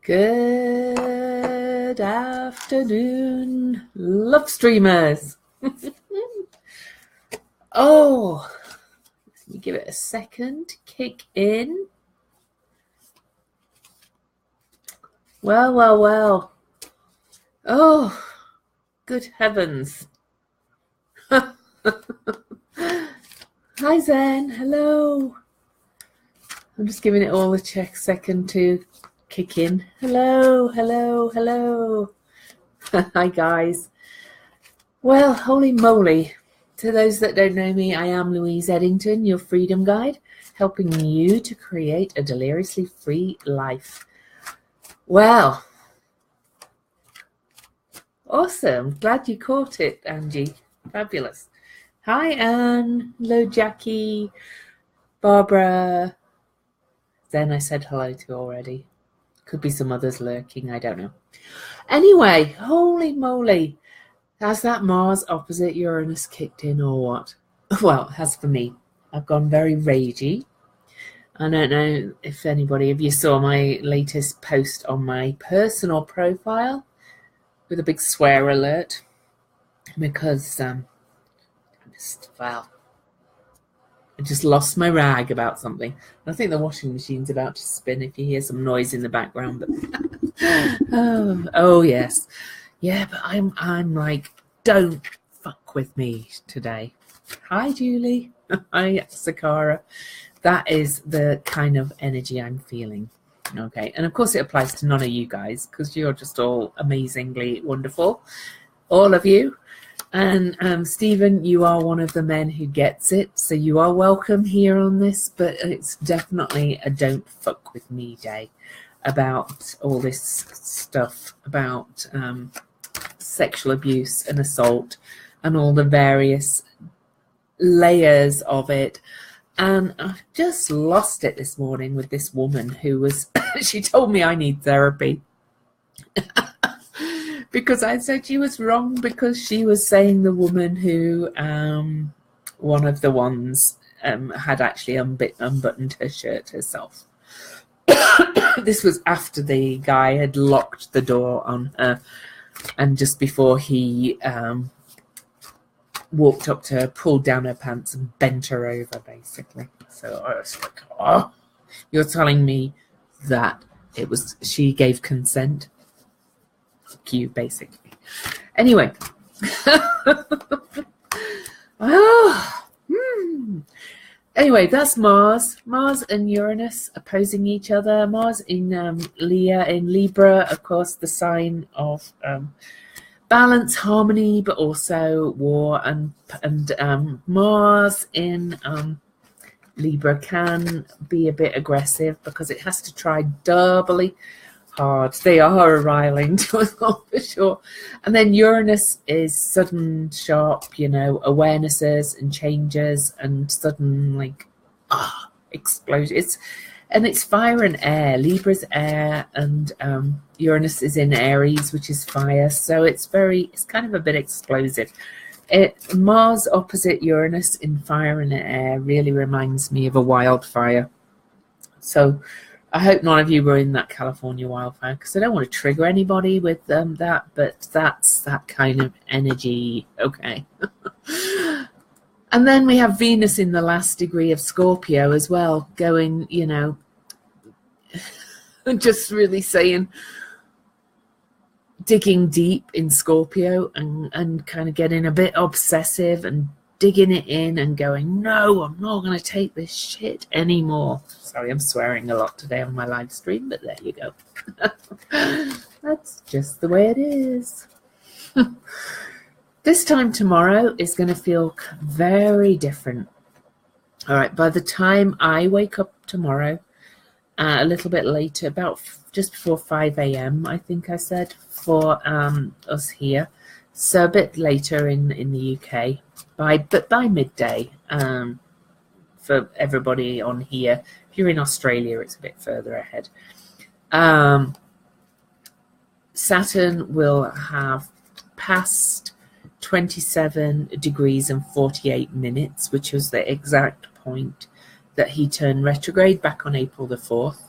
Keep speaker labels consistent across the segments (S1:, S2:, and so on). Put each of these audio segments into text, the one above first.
S1: Good afternoon, love streamers. Oh, let me give it a second to kick in. Well. Oh, good heavens. Hi, Zen. Hello. I'm just giving it all a second to kick in. Hello. Hi, guys. Well, holy moly. To those that don't know me, I am Louise Eddington, your freedom guide, helping you to create a deliriously free life. Well, awesome. Glad you caught it, Angie. Fabulous. Hi, Anne. Hello, Jackie. Barbara. Then I said hello to already. Could be some others lurking. I don't know. Anyway, holy moly. Has that Mars opposite Uranus kicked in or what? Well, as for me, I've gone very ragey. I don't know if anybody of you saw my latest post on my personal profile with a big swear alert, because I just lost my rag about something. I think the washing machine's about to spin if you hear some noise in the background. But oh yes. Yeah, but I'm like, don't fuck with me today. Hi, Julie. Hi, Sakara. That is the kind of energy I'm feeling. Okay, and of course it applies to none of you guys, because you're just all amazingly wonderful, all of you. And Stephen, you are one of the men who gets it, so you are welcome here on this, but it's definitely a don't fuck with me day about all this stuff about sexual abuse and assault and all the various layers of it. And I've just lost it this morning with this woman who was she told me I need therapy because I said she was wrong, because she was saying the woman who one of the ones had actually unbuttoned her shirt herself. This was after the guy had locked the door on her, and just before he walked up to her, pulled down her pants and bent her over, basically. So I was like, oh, you're telling me that it was she gave consent? Fuck you, basically. Anyway. Anyway, that's Mars. Mars and Uranus opposing each other. Mars in Libra, of course, the sign of balance, harmony, but also war. And Mars in Libra can be a bit aggressive because it has to try doubly hard. They are a riling to us all, for sure. And then Uranus is sudden, sharp, awarenesses and changes and sudden, like, explosion. It's fire and air. Libra's air, and Uranus is in Aries, which is fire. So it's kind of a bit explosive. Mars opposite Uranus in fire and air really reminds me of a wildfire. So I hope none of you were in that California wildfire, because I don't want to trigger anybody with that, but that's that kind of energy. Okay. And then we have Venus in the last degree of Scorpio as well, going, just really saying, digging deep in Scorpio and kind of getting a bit obsessive and digging it in and going, no, I'm not going to take this shit anymore. Sorry, I'm swearing a lot today on my live stream, but there you go. That's just the way it is. This time tomorrow is going to feel very different. All right, by the time I wake up tomorrow, a little bit later, about just before 5 a.m., I think I said, for us here. So a bit later in the UK, but by midday, for everybody on here. If you're in Australia, it's a bit further ahead. Saturn will have passed 27 degrees and 48 minutes, which was the exact point that he turned retrograde back on April the 4th.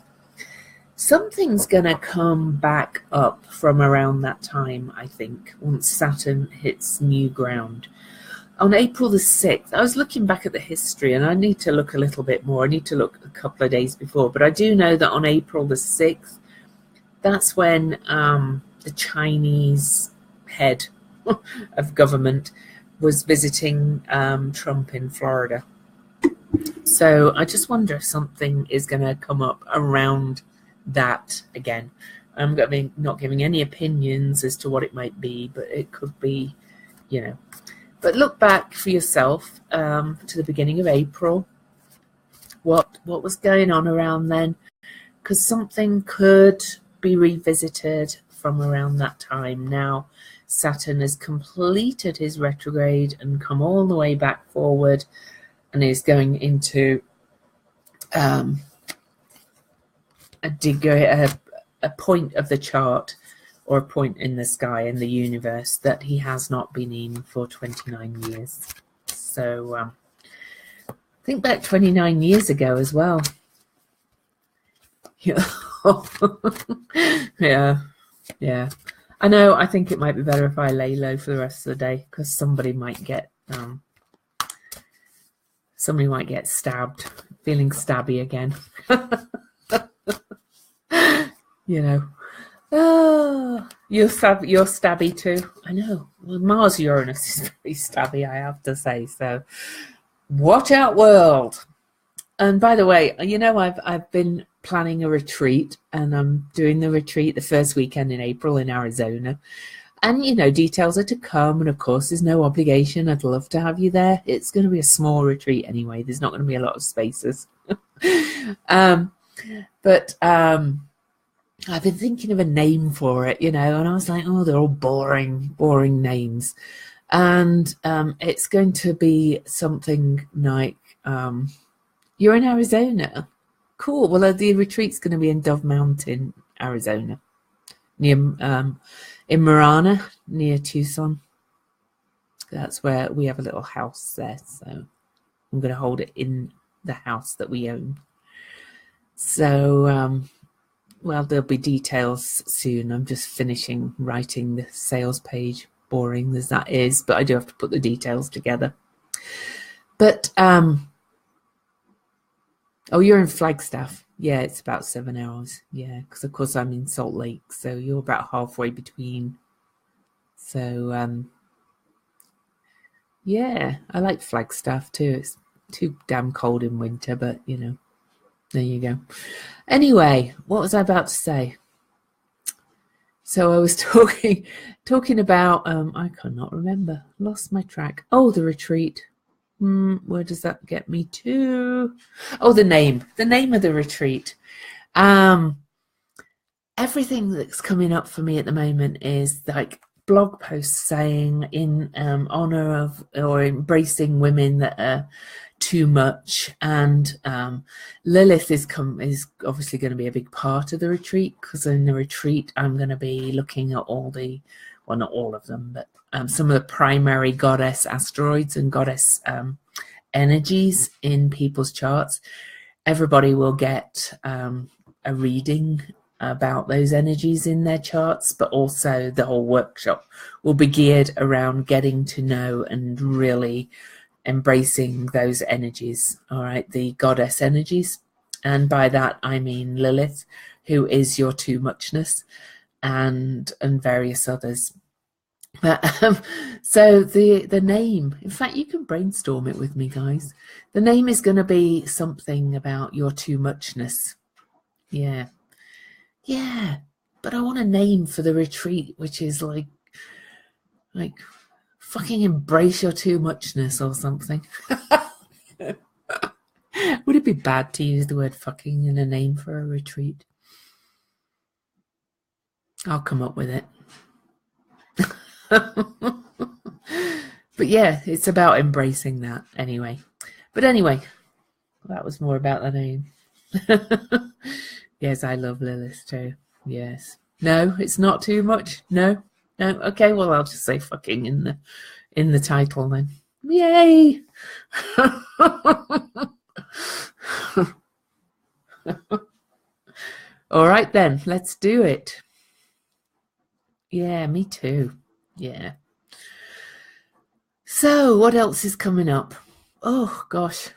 S1: something's going to come back up from around that time, I think, once Saturn hits new ground. On April the 6th, I was looking back at the history, and I need to look a little bit more. I need to look a couple of days before, but I do know that on April the 6th, that's when the Chinese head of government was visiting Trump in Florida. So I just wonder if something is going to come up around that again. I'm not giving any opinions as to what it might be, but it could be, you know. But look back for yourself to the beginning of April. What was going on around then? Because something could be revisited from around that time. Now Saturn has completed his retrograde and come all the way back forward, and is going into a point of the chart, or a point in the sky in the universe, that he has not been in for 29 years. So think back 29 years ago as well. Yeah. Yeah. I know, I think it might be better if I lay low for the rest of the day, because somebody might get stabbed, feeling stabby again. You know. Oh, you're stabby too. I know. Well, Mars Uranus is very stabby, I have to say. So watch out, world. And by the way, you know, I've been planning a retreat, and I'm doing the retreat the first weekend in April in Arizona. And, you know, details are to come. And of course, there's no obligation. I'd love to have you there. It's going to be a small retreat anyway. There's not going to be a lot of spaces. But I've been thinking of a name for it, you know, and I was like, oh, they're all boring names. And it's going to be something like, you're in Arizona. Cool. Well, the retreat's going to be in Dove Mountain, Arizona, near in Marana, near Tucson. That's where we have a little house there. So I'm going to hold it in the house that we own. So, well, there'll be details soon. I'm just finishing writing the sales page. Boring as that is, but I do have to put the details together. But, oh, you're in Flagstaff. Yeah, it's about 7 hours. Yeah, because of course I'm in Salt Lake, so you're about halfway between. So, yeah, I like Flagstaff too. It's too damn cold in winter, but you know, there you go. Anyway, what was I about to say? So I was talking about, I cannot remember. Lost my track. Oh, the retreat. Where does that get me to? Oh, the name of the retreat. Everything that's coming up for me at the moment is like blog posts saying in honor of or embracing women that are too much, and Lilith is obviously going to be a big part of the retreat, because in the retreat I'm going to be looking at all the, well, not all of them, but some of the primary goddess asteroids and goddess energies in people's charts. Everybody will get a reading about those energies in their charts, but also the whole workshop will be geared around getting to know and really embracing those energies, all right, the goddess energies. And by that I mean Lilith, who is your too muchness, and various others. So the name, in fact, you can brainstorm it with me, guys. The name is going to be something about your too muchness. Yeah, but I want a name for the retreat which is like fucking embrace your too muchness or something. Would it be bad to use the word fucking in a name for a retreat? I'll come up with it. But yeah, it's about embracing that anyway. But anyway, that was more about the name. Yes, I love Lilith too. Yes. No, it's not too much. No. Okay, well, I'll just say fucking in the title then. Yay! All right then, let's do it. Yeah, me too. Yeah. So what else is coming up? Oh gosh.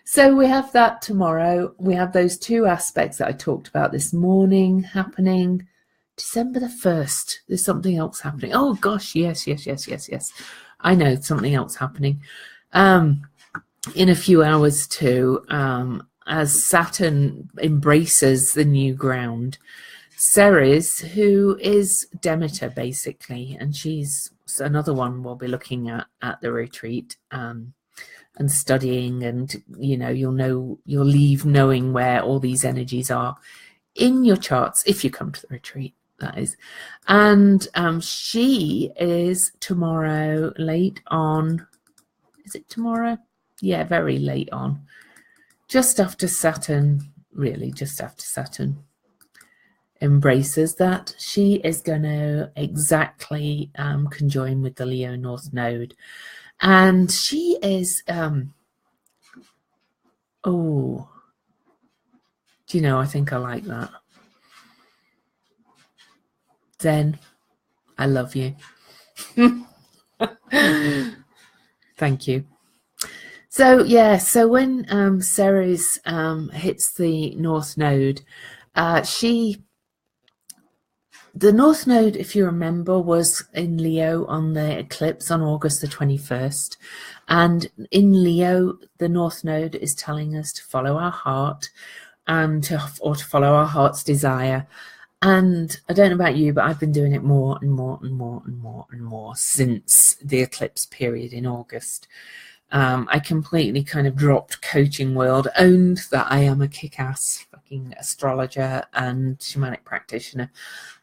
S1: So we have that tomorrow. We have those two aspects that I talked about this morning happening. December the 1st. There's something else happening. Oh gosh, yes. I know something else happening. In a few hours too, as Saturn embraces the new ground. Ceres, who is Demeter basically, and she's another one we'll be looking at the retreat, and studying, and you'll leave knowing where all these energies are in your charts if you come to the retreat, that is. And she is tomorrow late on. Is it tomorrow? Yeah, very late on, just after Saturn, really just after Saturn embraces that. She is going to exactly conjoin with the Leo North Node, and she is oh, do you know, I think I like that. Zen, I love you. Thank you. So yeah, so when Ceres hits the North Node, the North Node, if you remember, was in Leo on the eclipse on August the 21st. And in Leo, the North Node is telling us to follow our heart, or to follow our heart's desire. And I don't know about you, but I've been doing it more and more since the eclipse period in August. I completely kind of dropped coaching world, owned that I am a kick-ass fucking astrologer and shamanic practitioner.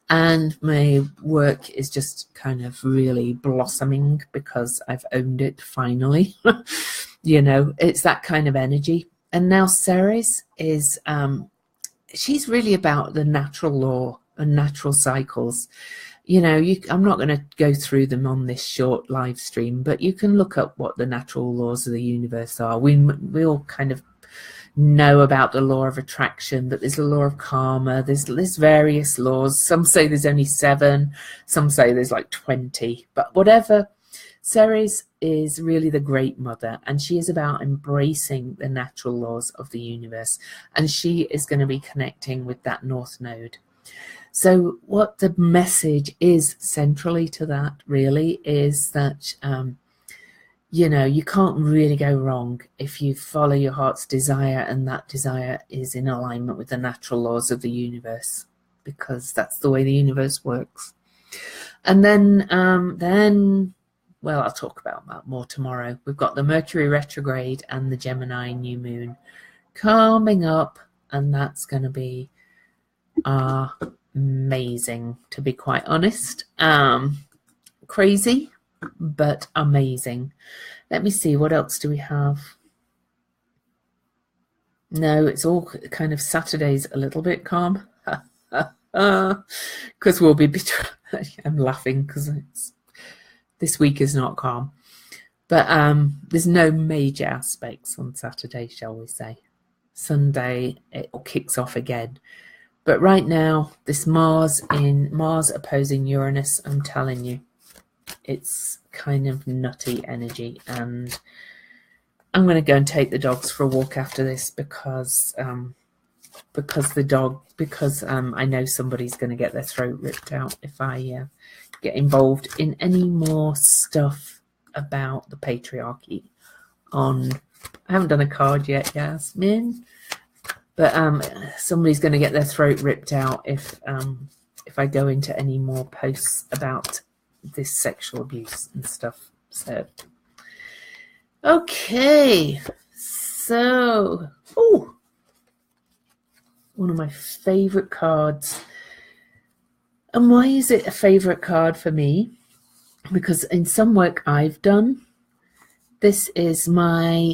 S1: And my work is just kind of really blossoming because I've owned it finally. It's that kind of energy. And now Ceres is, she's really about the natural law and natural cycles. I'm not going to go through them on this short live stream, but you can look up what the natural laws of the universe are. We all kind of know about the law of attraction, but there's the law of karma, there's various laws. Some say there's only 7, some say there's like 20, but whatever. Ceres is really the great mother, and she is about embracing the natural laws of the universe, and she is going to be connecting with that North Node. So what the message is centrally to that really is that you can't really go wrong if you follow your heart's desire, and that desire is in alignment with the natural laws of the universe, because that's the way the universe works. And then, well, I'll talk about that more tomorrow. We've got the Mercury retrograde and the Gemini new moon coming up, and that's going to be amazing, to be quite honest. Crazy, but amazing. Let me see, what else do we have? No, it's all kind of Saturdays a little bit calm, because we'll be I'm laughing because this week is not calm, but there's no major aspects on Saturday, shall we say. Sunday it kicks off again, but right now this Mars opposing Uranus, I'm telling you, it's kind of nutty energy. And I'm going to go and take the dogs for a walk after this because I know somebody's going to get their throat ripped out if I get involved in any more stuff about the patriarchy. I haven't done a card yet, Yasmin, but somebody's going to get their throat ripped out if I go into any more posts about this sexual abuse and stuff. So okay, so one of my favorite cards. And why is it a favorite card for me? Because in some work I've done, this is my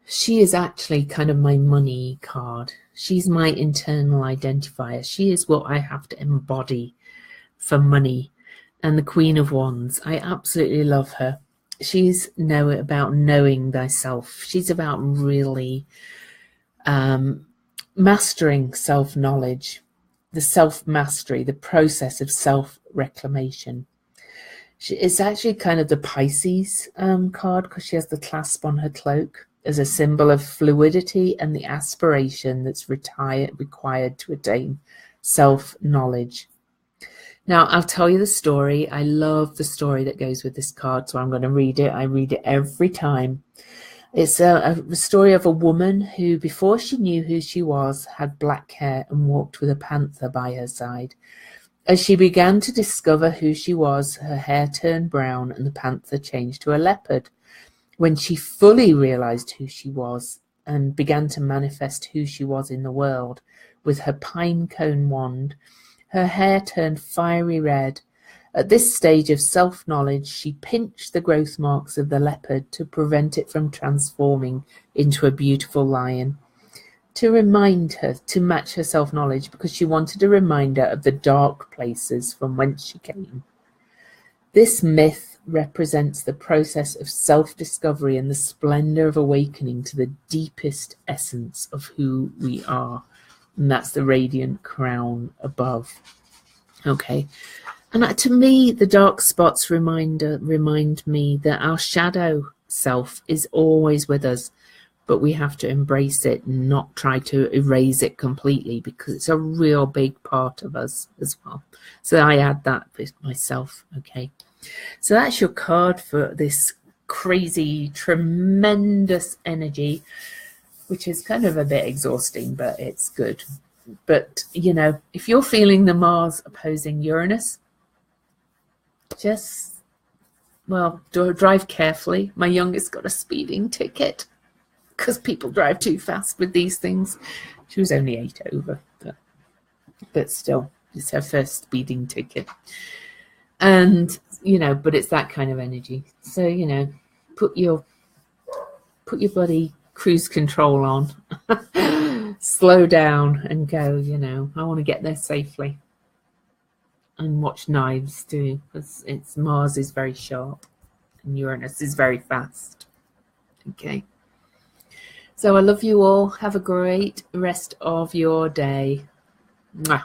S1: she is actually kind of my money card. She's my internal identifier. She is what I have to embody for money. And the Queen of Wands, I absolutely love her. She's about knowing thyself. She's about really Mastering self-knowledge, the self-mastery, the process of self-reclamation. It's actually kind of the Pisces card, because she has the clasp on her cloak as a symbol of fluidity and the aspiration that's required to attain self-knowledge. Now, I'll tell you the story. I love the story that goes with this card, so I'm going to read it. I read it every time. It's a story of a woman who, before she knew who she was, had black hair and walked with a panther by her side. As she began to discover who she was, her hair turned brown and the panther changed to a leopard. When she fully realized who she was and began to manifest who she was in the world, with her pine cone wand, her hair turned fiery red. At this stage of self-knowledge, she pinched the growth marks of the leopard to prevent it from transforming into a beautiful lion. To remind her, to match her self-knowledge, because she wanted a reminder of the dark places from whence she came. This myth represents the process of self-discovery and the splendor of awakening to the deepest essence of who we are. And that's the radiant crown above. Okay. And to me, the dark spots remind me that our shadow self is always with us, but we have to embrace it and not try to erase it completely, because it's a real big part of us as well. So I add that with myself. Okay. So that's your card for this crazy, tremendous energy, which is kind of a bit exhausting, but it's good. But, you know, if you're feeling the Mars opposing Uranus, just, well, drive carefully. My youngest got a speeding ticket because people drive too fast with these things. She was only 8 over, but still, it's her first speeding ticket. And, you know, but it's that kind of energy. So, you know, put your bloody cruise control on, slow down and go, you know, I want to get there safely. And watch knives too, because Mars is very sharp and Uranus is very fast. Okay. So I love you all. Have a great rest of your day. Mwah.